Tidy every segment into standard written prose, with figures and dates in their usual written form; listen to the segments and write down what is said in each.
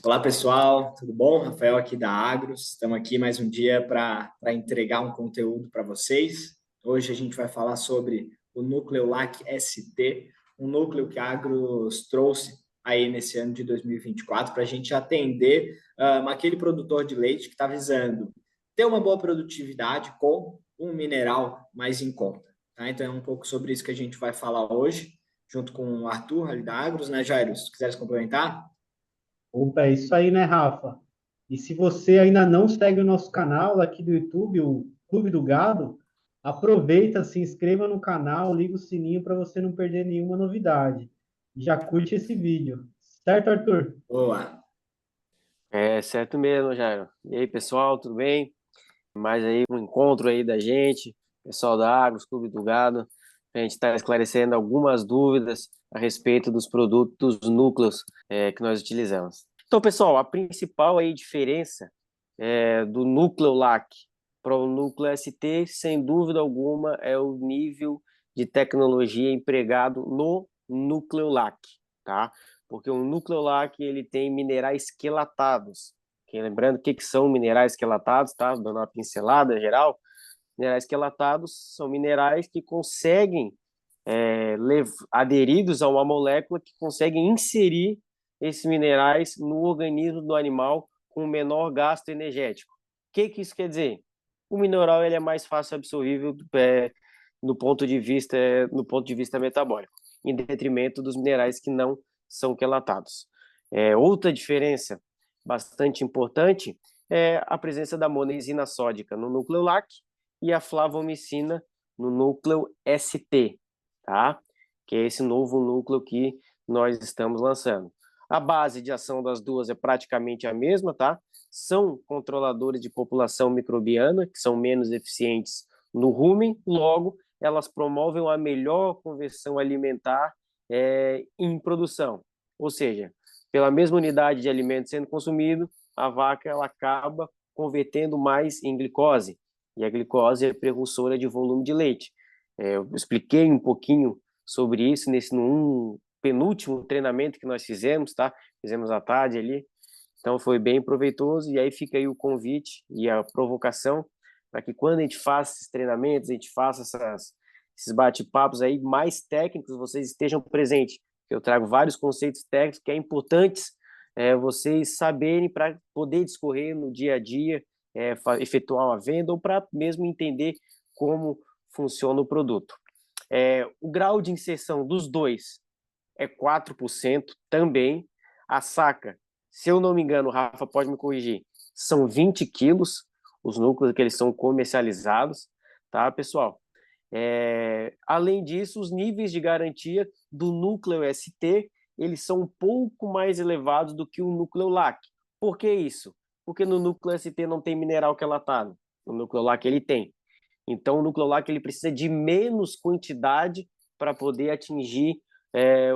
Olá, pessoal, tudo bom? Rafael aqui da Agros. Estamos aqui mais um dia para entregar um conteúdo para vocês. Hoje a gente vai falar sobre o Nucleolac ST, um núcleo que a Agros trouxe aí nesse ano de 2024 para a gente atender aquele produtor de leite que está visando ter uma boa produtividade com um mineral mais em conta. Tá? Então é um pouco sobre isso que a gente vai falar hoje, junto com o Arthur ali da Agros, né, Jairo? Se quiseres complementar. Opa, é isso aí, né, Rafa? E se você ainda não segue o nosso canal aqui do YouTube, o Clube do Gado, aproveita, se inscreva no canal, liga o sininho para você não perder nenhuma novidade. E já curte esse vídeo. Certo, Arthur? Boa. É certo mesmo, Jairo. E aí, pessoal, tudo bem? Mais aí um encontro aí da gente, pessoal da Agros, Clube do Gado. A gente está esclarecendo algumas dúvidas a respeito dos produtos, dos núcleos que nós utilizamos. Então, pessoal, a principal aí diferença do núcleo LAC para o núcleo ST, sem dúvida alguma, é o nível de tecnologia empregado no núcleo LAC, tá? Porque o núcleo LAC ele tem minerais quelatados. Lembrando o que são minerais quelatados, tá? Dando uma pincelada geral. Minerais quelatados são minerais que conseguem aderidos a uma molécula que conseguem inserir esses minerais no organismo do animal com menor gasto energético. O que isso quer dizer? O mineral ele é mais fácil absorvível no ponto de vista metabólico, em detrimento dos minerais que não são quelatados. Outra diferença bastante importante é a presença da monosina sódica no núcleo LAC e a flavomicina no núcleo ST, tá? Que é esse novo núcleo que nós estamos lançando. A base de ação das duas é praticamente a mesma, tá? São controladores de população microbiana, que são menos eficientes no rumen, logo, elas promovem uma melhor conversão alimentar em produção. Ou seja, pela mesma unidade de alimento sendo consumido, a vaca ela acaba convertendo mais em glicose, e a glicose é precursora de volume de leite. Eu expliquei um pouquinho sobre isso num penúltimo treinamento que nós fizemos, tá? Fizemos à tarde ali, então foi bem proveitoso, e aí fica aí o convite e a provocação para que quando a gente faça esses treinamentos, a gente faça esses bate-papos aí mais técnicos, vocês estejam presentes. Eu trago vários conceitos técnicos que é importantes vocês saberem para poder discorrer no dia a dia, efetuar uma venda ou para mesmo entender como funciona o produto. O grau de inserção dos dois é 4% também. A saca, se eu não me engano, Rafa pode me corrigir, são 20 quilos os núcleos que eles são comercializados, tá, pessoal? Além disso, os níveis de garantia do núcleo ST, eles são um pouco mais elevados do que o núcleo LAC. Por que isso? Porque no núcleo ST não tem mineral quelatado, no núcleo LAC ele tem. Então, o núcleo LAC ele precisa de menos quantidade para poder atingir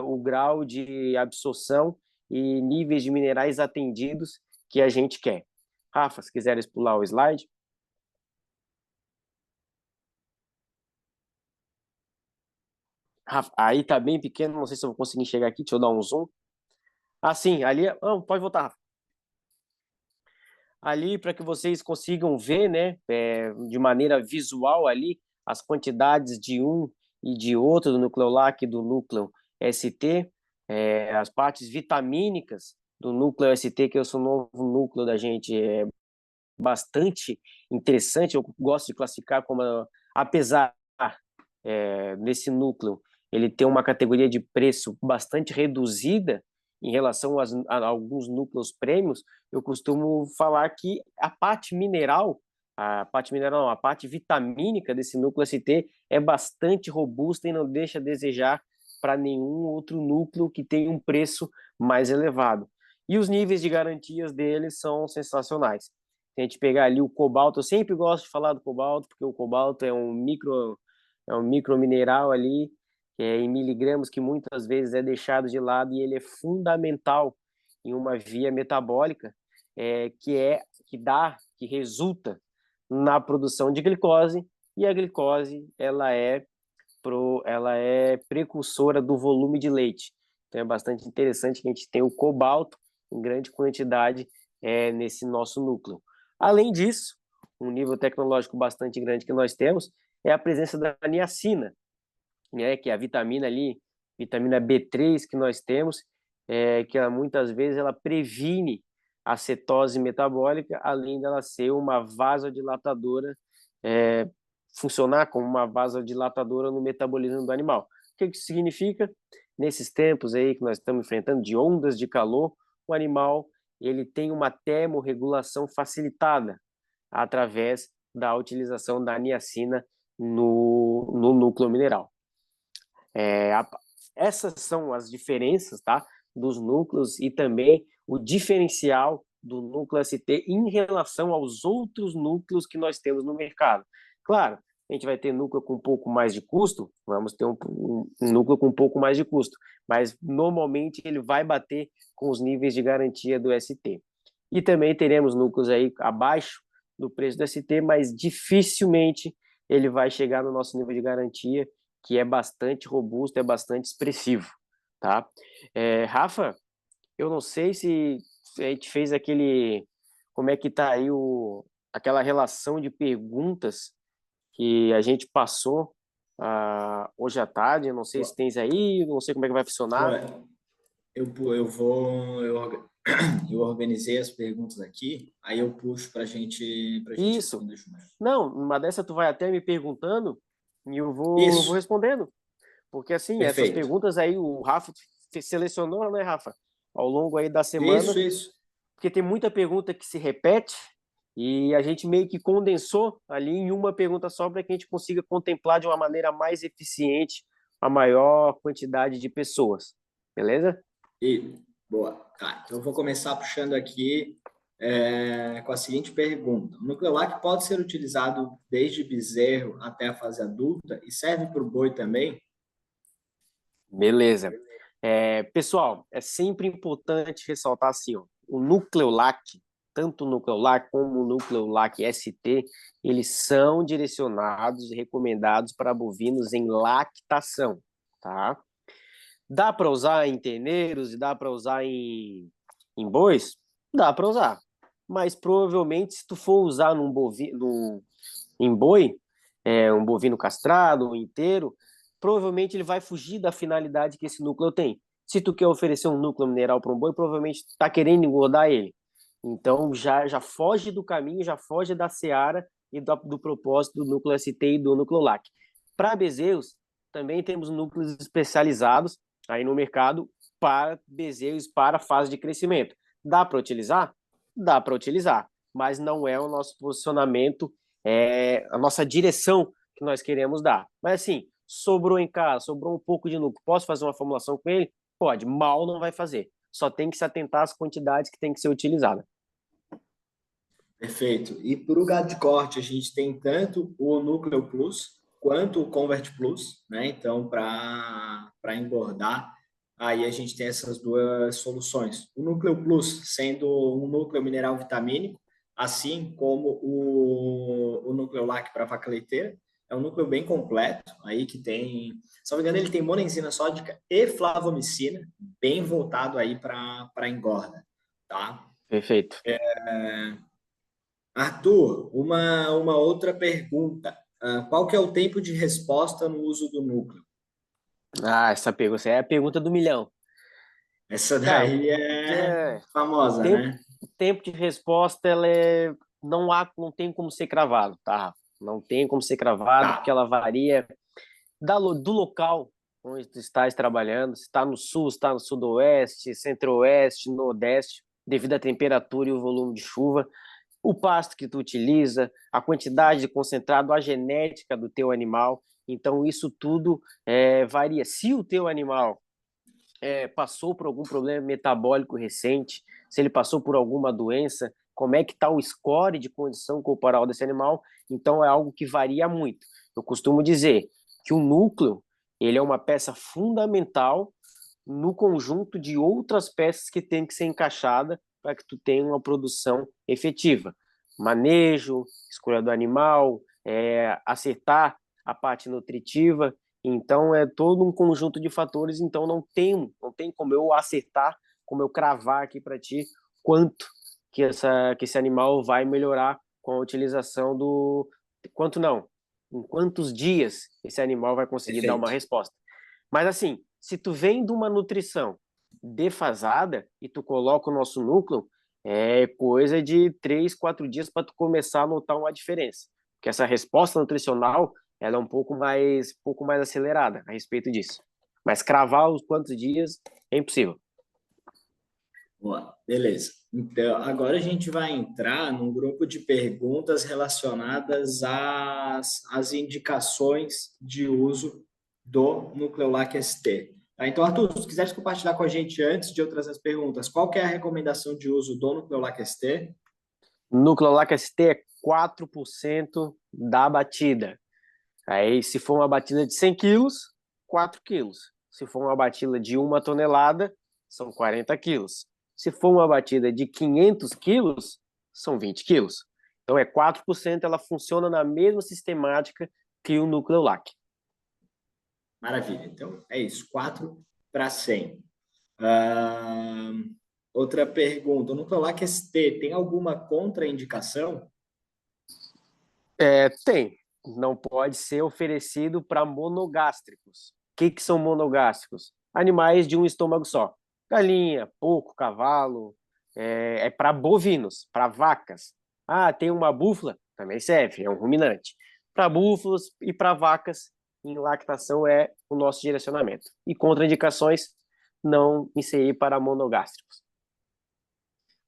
o grau de absorção e níveis de minerais atendidos que a gente quer. Rafa, se quiseres pular o slide. Rafa, aí tá bem pequeno, não sei se eu vou conseguir chegar aqui, deixa eu dar um zoom. Sim, ali, não, pode voltar, Rafa. Ali para que vocês consigam ver, né, de maneira visual ali, as quantidades de um e de outro do nucleolac e do núcleo ST, as partes vitamínicas do núcleo ST, que é o novo núcleo da gente, é bastante interessante. Eu gosto de classificar como, apesar desse núcleo ele ter uma categoria de preço bastante reduzida em relação a alguns núcleos prêmios, eu costumo falar que a parte mineral, a parte vitamínica desse núcleo ST é bastante robusta e não deixa a desejar para nenhum outro núcleo que tenha um preço mais elevado. E os níveis de garantias deles são sensacionais. Se a gente pegar ali o cobalto, eu sempre gosto de falar do cobalto, porque o cobalto é um micromineral ali, em miligramas, que muitas vezes é deixado de lado, e ele é fundamental em uma via metabólica que resulta na produção de glicose, e a glicose ela é precursora do volume de leite. Então é bastante interessante que a gente tem o cobalto em grande quantidade nesse nosso núcleo. Além disso, um nível tecnológico bastante grande que nós temos é a presença da niacina, né, que é a vitamina ali, vitamina B3 que nós temos, que ela, muitas vezes ela previne a cetose metabólica, além dela ser uma vasodilatadora, funcionar como uma vasodilatadora no metabolismo do animal. O que isso significa? Nesses tempos aí que nós estamos enfrentando de ondas de calor, o animal ele tem uma termorregulação facilitada através da utilização da niacina no núcleo mineral. Essas são as diferenças, tá, dos núcleos e também o diferencial do núcleo ST em relação aos outros núcleos que nós temos no mercado. Claro, a gente vai ter núcleo com um pouco mais de custo, vamos ter um núcleo com um pouco mais de custo, mas normalmente ele vai bater com os níveis de garantia do ST. E também teremos núcleos aí abaixo do preço do ST, mas dificilmente ele vai chegar no nosso nível de garantia, que é bastante robusto, é bastante expressivo, tá? Rafa, eu não sei se a gente fez como é que tá aí aquela relação de perguntas que a gente passou hoje à tarde, eu não sei se tens aí, não sei como é que vai funcionar. Eu organizei as perguntas aqui, aí eu puxo para gente Isso. responder junto. Não, uma dessa tu vai até me perguntando e eu vou Isso. respondendo. Porque assim, Perfeito. essas perguntas aí o Rafa selecionou, né, Rafa? Ao longo aí da semana. Isso. Porque tem muita pergunta que se repete e a gente meio que condensou ali em uma pergunta só para que a gente consiga contemplar de uma maneira mais eficiente a maior quantidade de pessoas. Beleza? Boa. Tá, então eu vou começar puxando aqui com a seguinte pergunta. O Nucleolac pode ser utilizado desde bezerro até a fase adulta e serve para o boi também? Beleza. Pessoal, é sempre importante ressaltar assim, ó, o Nucleolac, tanto o Nucleolac como o Nucleolac ST, eles são direcionados e recomendados para bovinos em lactação, tá? Dá para usar em terneiros e dá para usar em bois? Dá para usar. Mas provavelmente, se tu for usar em boi, um bovino castrado, um inteiro, provavelmente ele vai fugir da finalidade que esse núcleo tem. Se tu quer oferecer um núcleo mineral para um boi, provavelmente tu está querendo engordar ele. Então já foge do caminho, já foge da seara e do propósito do núcleo ST e do núcleo LAC. Para bezerros, também temos núcleos especializados aí no mercado para bezerros, para fase de crescimento. Dá para utilizar? Dá para utilizar, mas não é o nosso posicionamento, a nossa direção que nós queremos dar. Mas assim, sobrou em casa, sobrou um pouco de núcleo, posso fazer uma formulação com ele? Pode, mal não vai fazer. Só tem que se atentar às quantidades que tem que ser utilizada. Perfeito. E para o gado de corte, a gente tem tanto o Núcleo Plus quanto o Convert Plus, né? Então, para engordar, aí a gente tem essas duas soluções. O Núcleo Plus sendo um núcleo mineral vitamínico, assim como o Núcleo Lac para vaca leiteira. É um núcleo bem completo, aí que tem, se não me engano, ele tem monoenzima sódica e flavomicina, bem voltado aí para engorda, tá? Perfeito. Arthur, uma outra pergunta. Qual que é o tempo de resposta no uso do núcleo? Essa pergunta é a pergunta do milhão. Essa daí é famosa, né? O tempo de resposta, não tem como ser cravado, tá? Não tem como ser cravado, porque ela varia do local onde tu estás trabalhando, se está no sul, se está no sudoeste, centro-oeste, nordeste, devido à temperatura e o volume de chuva, o pasto que tu utiliza, a quantidade de concentrado, a genética do teu animal. Então, isso tudo varia. Se o teu animal passou por algum problema metabólico recente, se ele passou por alguma doença, como é que está o score de condição corporal desse animal, então é algo que varia muito. Eu costumo dizer que o núcleo ele é uma peça fundamental no conjunto de outras peças que tem que ser encaixada para que tu tenha uma produção efetiva. Manejo, escolha do animal, acertar a parte nutritiva. Então, é todo um conjunto de fatores, então não tem como eu acertar como eu cravar aqui para ti quanto que esse animal vai melhorar com a utilização do... Quanto não? Em quantos dias esse animal vai conseguir dar uma resposta. Mas assim, se tu vem de uma nutrição defasada e tu coloca o nosso núcleo, é coisa de 3, 4 dias para tu começar a notar uma diferença. Porque essa resposta nutricional, ela é um pouco mais acelerada a respeito disso. Mas cravar os quantos dias é impossível. Boa, beleza. Então, agora a gente vai entrar num grupo de perguntas relacionadas às indicações de uso do Nucleolac ST. Tá? Então, Arthur, se quiseres compartilhar com a gente antes de eu trazer as perguntas, qual que é a recomendação de uso do Nucleolac ST? Nucleolac ST é 4% da batida. Aí, se for uma batida de 100 quilos, 4 quilos. Se for uma batida de 1 tonelada, são 40 quilos. Se for uma batida de 500 quilos, são 20 quilos. Então, é 4%, ela funciona na mesma sistemática que o Nucleolac. Maravilha. Então, é isso. 4 para 100. Outra pergunta. O Nucleolac ST tem alguma contraindicação? Tem. Não pode ser oferecido para monogástricos. O que são monogástricos? Animais de um estômago só. Galinha, porco, cavalo. É para bovinos, para vacas. Ah, tem uma búfala? Também serve, é um ruminante. Para búfalos e para vacas, em lactação é o nosso direcionamento. E contraindicações, não inserir para monogástricos.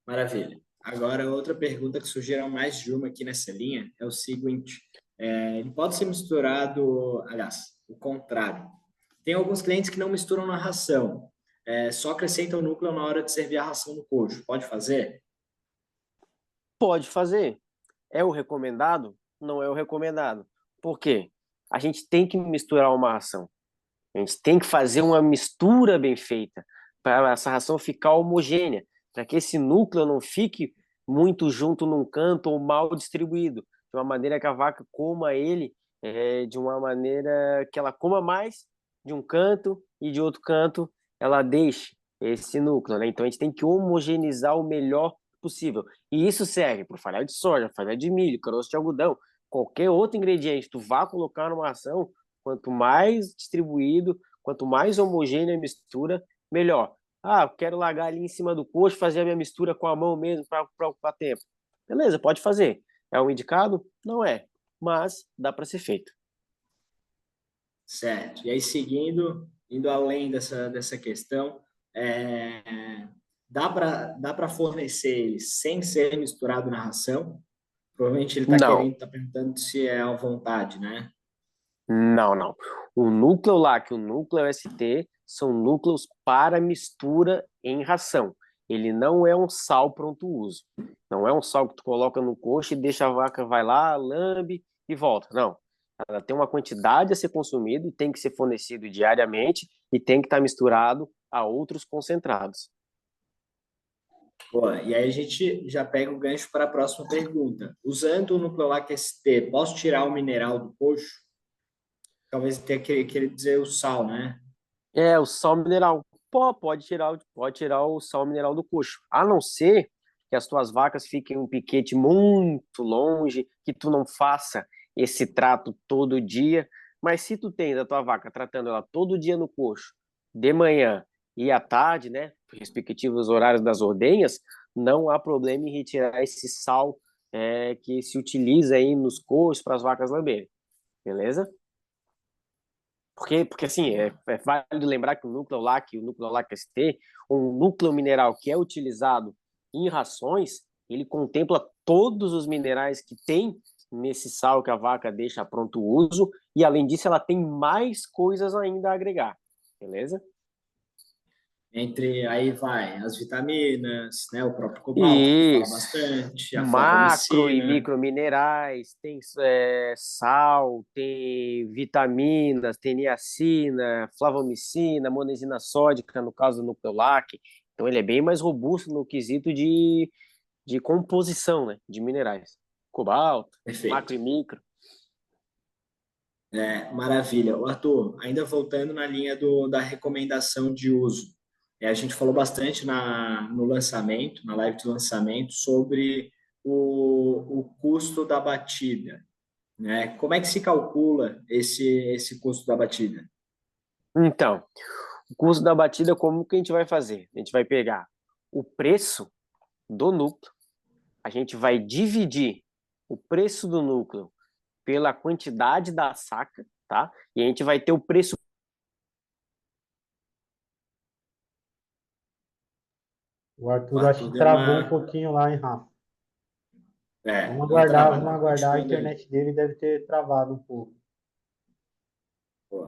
Maravilha. Agora, outra pergunta que surgiram mais de uma aqui nessa linha é o seguinte: ele pode ser misturado, aliás, o contrário. Tem alguns clientes que não misturam na ração, só acrescentam o núcleo na hora de servir a ração no coxo. Pode fazer? Pode fazer. É o recomendado? Não é o recomendado. Por quê? A gente tem que misturar uma ração. A gente tem que fazer uma mistura bem feita para essa ração ficar homogênea, para que esse núcleo não fique muito junto num canto ou mal distribuído, de uma maneira que a vaca coma ele de uma maneira que ela coma mais de um canto e de outro canto ela deixe esse núcleo, né? Então a gente tem que homogeneizar o melhor possível. E isso serve para farelo de soja, farelo de milho, caroço de algodão, qualquer outro ingrediente que tu vá colocar numa ração, quanto mais distribuído, quanto mais homogênea a mistura, melhor. Ah, eu quero largar ali em cima do coxo, fazer a minha mistura com a mão mesmo para ocupar tempo. Beleza, pode fazer. É um indicado? Não é, mas dá para ser feito. Certo. E aí, indo além dessa questão, dá para fornecer ele sem ser misturado na ração? Provavelmente ele Não, está perguntando se é à vontade, né? não. O Nucleolac e o Núcleo ST são núcleos para mistura em ração. Ele não é um sal pronto uso. Não é um sal que tu coloca no coxo e deixa a vaca vai lá, lambe e volta. Não. Ela tem uma quantidade a ser consumido e tem que ser fornecido diariamente e tem que estar misturado a outros concentrados. Boa. E aí a gente já pega o gancho para a próxima pergunta. Usando o Nucleolac ST, posso tirar o mineral do coxo? Talvez tenha querer dizer o sal, né? O sal mineral. Pode tirar o sal mineral do coxo. A não ser que as tuas vacas fiquem um piquete muito longe, que tu não faça esse trato todo dia. Mas se tu tens a tua vaca tratando ela todo dia no coxo, de manhã e à tarde, né, respectivos horários das ordenhas, não há problema em retirar esse sal que se utiliza aí nos coxos para as vacas lamberem. Beleza? Porque assim, é válido lembrar que o Nucleolac e o Nucleolac ST, um núcleo mineral que é utilizado em rações, ele contempla todos os minerais que tem nesse sal que a vaca deixa a pronto uso, e além disso ela tem mais coisas ainda a agregar, beleza? Aí vai as vitaminas, né? O próprio cobalto, que fala Isso. bastante, a Macro e flavomicina. microminerais, tem sal, tem vitaminas, tem niacina, flavomicina, monesina sódica, no caso do Nucleolac. Então ele é bem mais robusto no quesito de composição, né, de minerais. Cobalto, Perfeito. macro e micro. Maravilha. Arthur, ainda voltando na linha da recomendação de uso. A gente falou bastante no lançamento, na live de lançamento, sobre o custo da batida, né? Como é que se calcula esse custo da batida? Então, o custo da batida, como que a gente vai fazer? A gente vai pegar o preço do núcleo, a gente vai dividir o preço do núcleo pela quantidade da saca, tá? E a gente vai ter o preço. O O Arthur acho Arthur que deu travou um uma. pouquinho lá, hein, Rafa? Deu uma Vamos travada. aguardar. A Continuando aí. internet dele deve ter travado um pouco. Pô,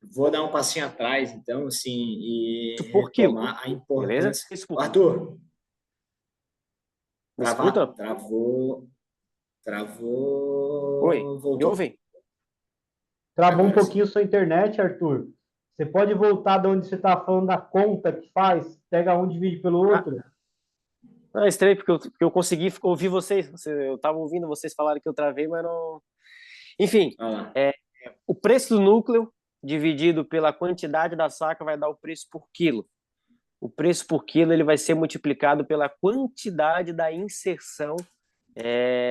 vou dar um passinho atrás, então, assim, Preço e por quilo, retomar a beleza? importância. Preço por quilo. Arthur, Me escuta? travou, Oi, travou, me voltou. ouve? Travou um Agora sim. pouquinho sua internet, Arthur. Você pode voltar de onde você está falando da conta que faz? Pega um, divide pelo Ah, outro. é estranho, porque eu consegui ouvir vocês. Eu estava ouvindo vocês falarem que eu travei, mas não. Enfim, Olha lá. o preço do núcleo dividido pela quantidade da saca vai dar o preço por quilo. O preço por quilo ele vai ser multiplicado pela quantidade da inserção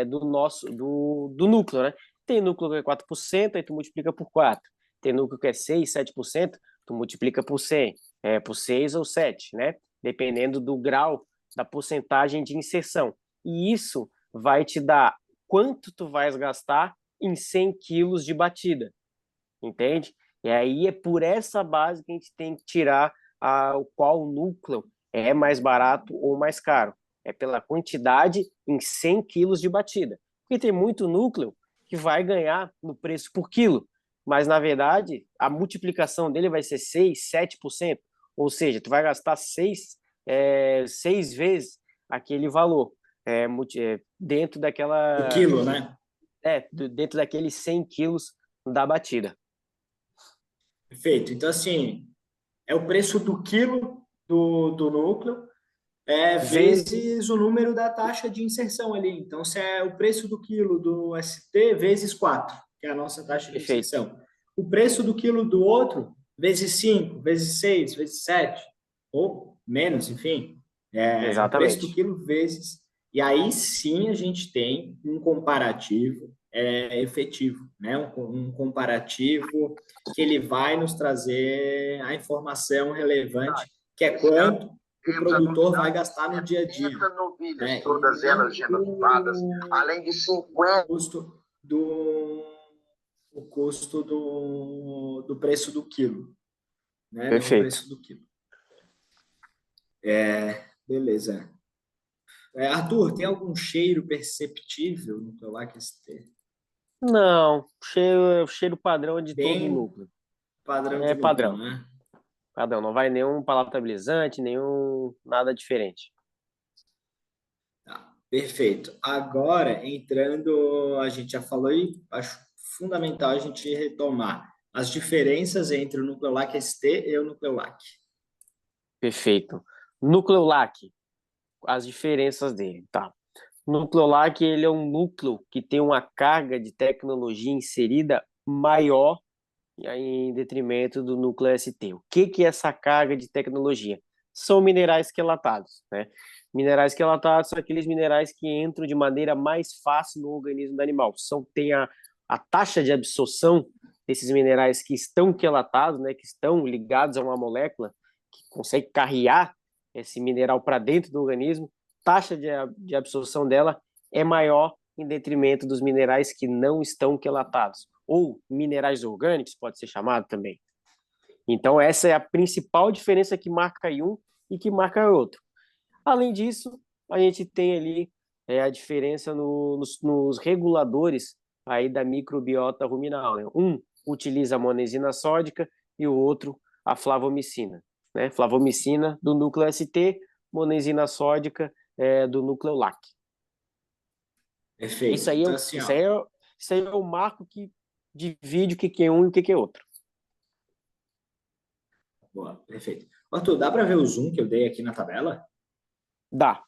do núcleo, né? Tem núcleo que é 4%, aí tu multiplica por 4. Tem núcleo que é 6, 7%, tu multiplica por 100, por 6 ou 7, né? Dependendo do grau da porcentagem de inserção. E isso vai te dar quanto tu vais gastar em 100 quilos de batida, entende? E aí é por essa base que a gente tem que tirar qual núcleo é mais barato ou mais caro. É pela quantidade em 100 quilos de batida. Porque tem muito núcleo que vai ganhar no preço por quilo, mas na verdade a multiplicação dele vai ser 6, 7%. Ou seja, tu vai gastar 6 vezes aquele valor dentro O daquela quilo, né? dentro daqueles 100 quilos da batida. Perfeito. Então, assim, é o preço do quilo do núcleo Vezes. vezes o número da taxa de inserção ali. Então, se é o preço do quilo do ST vezes 4, que é a nossa taxa de Perfeito. inserção. O preço do quilo do outro vezes 5, vezes 6, vezes 7, ou menos, enfim. É o preço do Exatamente. quilo vezes. E aí sim a gente tem um comparativo efetivo, né? Um comparativo que ele vai nos trazer a informação relevante, que é quanto o produtor vai gastar no dia a dia. Né? Todas elas genotipadas, além de 50. Custo o custo do preço do quilo. Né? Não o Perfeito. preço do quilo. Beleza. Arthur, tem algum cheiro perceptível no teu Lac ST? Não, cheiro padrão de todo o Bem núcleo. padrão de É núcleo, padrão. né? Padrão, não vai nenhum palatabilizante, nenhum nada diferente. Tá, perfeito. Agora, entrando, a gente já falou e acho fundamental a gente retomar as diferenças entre o Nucleolac ST e o Nucleolac. Perfeito. Nucleolac, as diferenças dele, tá? Nucleolac, ele é um núcleo que tem uma carga de tecnologia inserida maior em detrimento do núcleo ST. O que é essa carga de tecnologia? São minerais quelatados, né? Minerais quelatados são aqueles minerais que entram de maneira mais fácil no organismo do animal. Tem a taxa de absorção desses minerais que estão quelatados, né, que estão ligados a uma molécula que consegue carrear esse mineral para dentro do organismo, taxa de absorção dela é maior em detrimento dos minerais que não estão quelatados, ou minerais orgânicos, pode ser chamado também. Então, essa é a principal diferença que marca um e que marca outro. Além disso, a gente tem ali a diferença nos reguladores aí da microbiota ruminal. Né? Um utiliza a monesina sódica e o outro a flavomicina. Né? Flavomicina do núcleo ST, monesina sódica do núcleo LAC. Isso Perfeito. aí, Então, assim, isso aí, é, isso aí é o marco que divide o que é um e o que é outro. boa, perfeito. Arthur, dá para ver o zoom que eu dei aqui na tabela? Dá,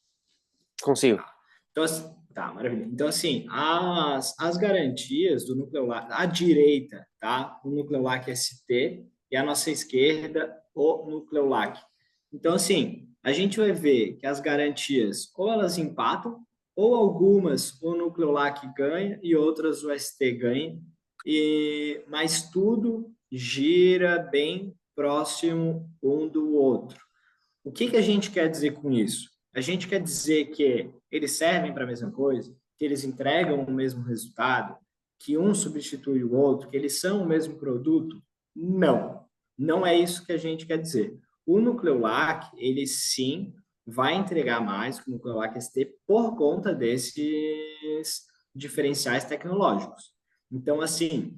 consigo. Então, tá, maravilha. Então, assim, as garantias do Nucleolac, à direita, tá? O Nucleolac ST e à nossa esquerda, o Nucleolac. Então, assim, a gente vai ver que as garantias ou elas empatam, ou algumas o Nucleolac ganha e outras o ST ganha, mas tudo gira bem próximo um do outro. O que que a gente quer dizer com isso? A gente quer dizer que eles servem para a mesma coisa, que eles entregam o mesmo resultado, que um substitui o outro, que eles são o mesmo produto? Não, não é isso que a gente quer dizer. O Nucleolac, ele sim vai entregar mais que o Nucleolac ST por conta desses diferenciais tecnológicos. Então, assim,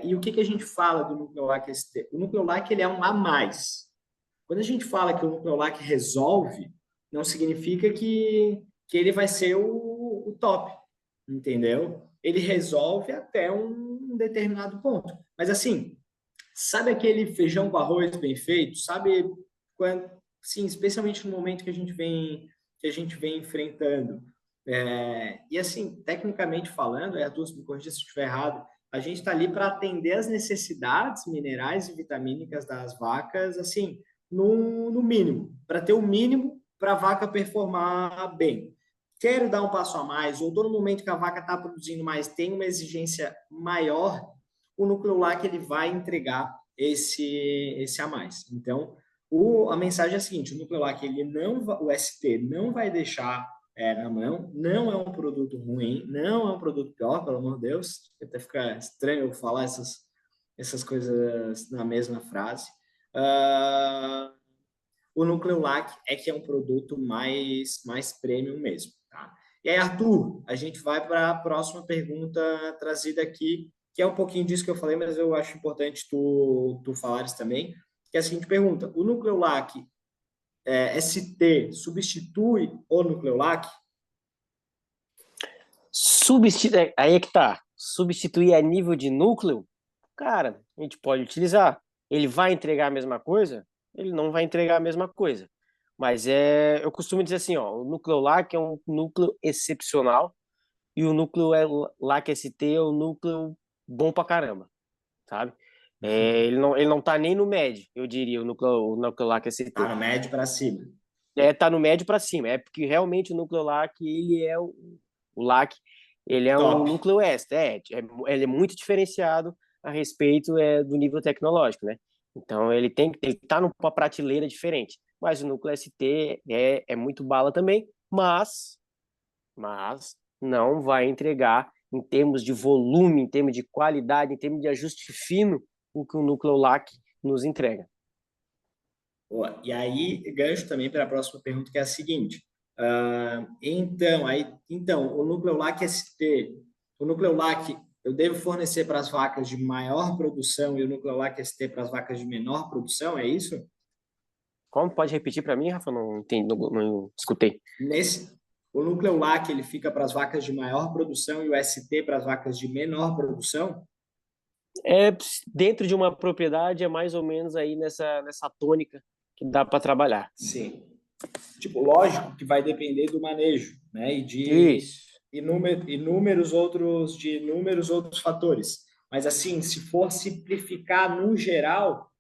e o que que a gente fala do Nucleolac ST? O Nucleolac, ele é um a mais. Quando a gente fala que o Nucleolac resolve, não significa que ele vai ser o top, entendeu? Ele resolve até um determinado ponto. Mas assim, sabe aquele feijão com arroz bem feito? Sabe quando, sim, especialmente no momento que a gente vem enfrentando. E assim, tecnicamente falando, Arthur, me corrija se eu estiver errado, a gente está ali para atender as necessidades minerais e vitamínicas das vacas, assim, no mínimo, para ter o mínimo para a vaca performar bem. Quero dar um passo a mais, ou todo momento que a vaca está produzindo mais, tem uma exigência maior, o Nucleolac ele vai entregar esse a mais. Então, a mensagem é a seguinte: o Nucleolac, ele não, o ST não vai deixar na mão, não é um produto ruim, não é um produto pior, pelo amor de Deus, até fica estranho eu falar essas coisas na mesma frase. Uh, o Nucleolac é que é um produto mais premium mesmo, tá? E aí, Arthur, a gente vai para a próxima pergunta trazida aqui, que é um pouquinho disso que eu falei, mas eu acho importante tu falares também, que é a seguinte pergunta: o Nucleolac ST substitui o Nucleolac? Aí é que tá. Substituir a nível de núcleo, cara, a gente pode utilizar. Ele vai entregar a mesma coisa? Ele não vai entregar a mesma coisa. Mas eu costumo dizer assim, ó, o Nucleolac é um núcleo excepcional e o Nucleolac ST é um núcleo bom pra caramba, sabe? Ele não tá nem no médio, eu diria, o Nucleolac Tá ST. no médio para cima. Tá no médio para cima. É porque realmente o Nucleolac, ele é o LAC, ele é um Top. núcleo extra. Ele é muito diferenciado a respeito do nível tecnológico, né? Então ele tá numa prateleira diferente. Mas o núcleo ST é muito bala também, mas não vai entregar em termos de volume, em termos de qualidade, em termos de ajuste fino, o que o núcleo LAC nos entrega. Boa. E aí, gancho também para a próxima pergunta, que é a seguinte. Então, o Nucleolac ST, o Nucleolac eu devo fornecer para as vacas de maior produção e o Nucleolac ST para as vacas de menor produção, é isso? Como pode repetir para mim, Rafa? Não entendi, não escutei. O Nucleolac ele fica para as vacas de maior produção e o ST para as vacas de menor produção? Dentro de uma propriedade é mais ou menos aí nessa tônica que dá para trabalhar. Sim. Tipo, lógico que vai depender do manejo, né? E de Isso. inúmeros outros fatores. Mas assim, se for simplificar no geral,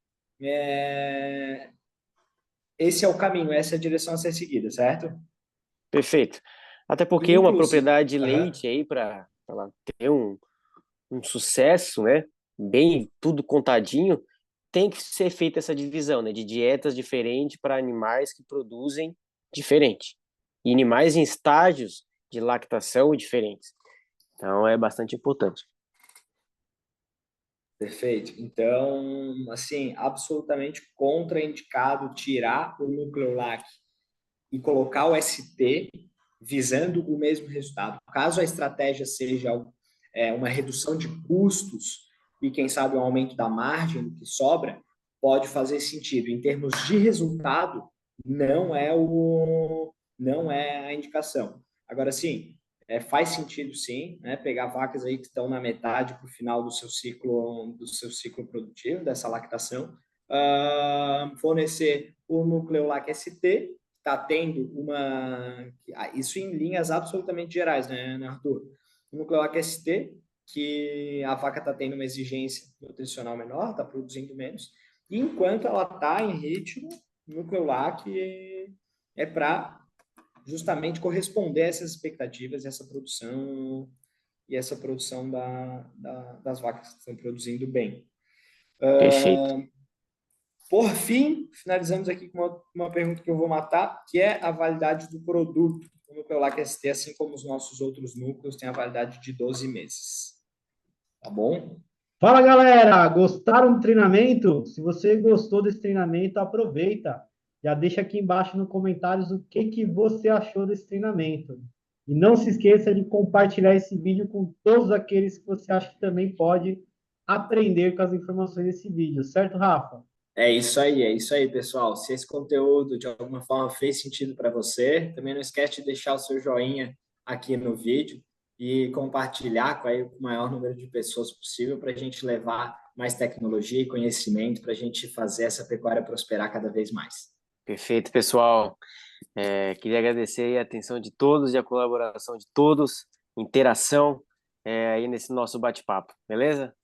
esse é o caminho, essa é a direção a ser seguida, certo? Perfeito. Até porque uma Inclusive, propriedade de leite aí para ela ter um sucesso, né? Bem tudo contadinho, tem que ser feita essa divisão, né? De dietas diferentes para animais que produzem diferente. E animais em estágios de lactação diferentes. Então é bastante importante. perfeito. Então, assim, absolutamente contraindicado tirar o Nucleolac e colocar o ST visando o mesmo resultado. Caso a estratégia seja uma redução de custos e, quem sabe, um aumento da margem do que sobra, pode fazer sentido. Em termos de resultado, não é a indicação. Agora, sim, faz sentido, sim, né, pegar vacas aí que estão na metade para o final do seu ciclo produtivo, dessa lactação, fornecer o Nucleolac ST, está tendo isso em linhas absolutamente gerais, né, Arthur? O Nucleolac ST, que a vaca está tendo uma exigência nutricional menor, está produzindo menos, e enquanto ela está em ritmo Nucleolac é para justamente corresponder a essas expectativas e essa produção das vacas que estão produzindo bem. Perfeito. Por fim, finalizamos aqui com uma pergunta que eu vou matar, que é a validade do produto. O Nucleolac ST, assim como os nossos outros núcleos, tem a validade de 12 meses. Tá bom? Fala, galera! Gostaram do treinamento? Se você gostou desse treinamento, aproveita. Já deixa aqui embaixo nos comentários o que você achou desse treinamento. E não se esqueça de compartilhar esse vídeo com todos aqueles que você acha que também pode aprender com as informações desse vídeo. Certo, Rafa? É isso aí, pessoal. Se esse conteúdo de alguma forma fez sentido para você, também não esquece de deixar o seu joinha aqui no vídeo e compartilhar com o maior número de pessoas possível para a gente levar mais tecnologia e conhecimento para a gente fazer essa pecuária prosperar cada vez mais. Perfeito, pessoal. Queria agradecer a atenção de todos e a colaboração de todos, interação aí nesse nosso bate-papo, beleza?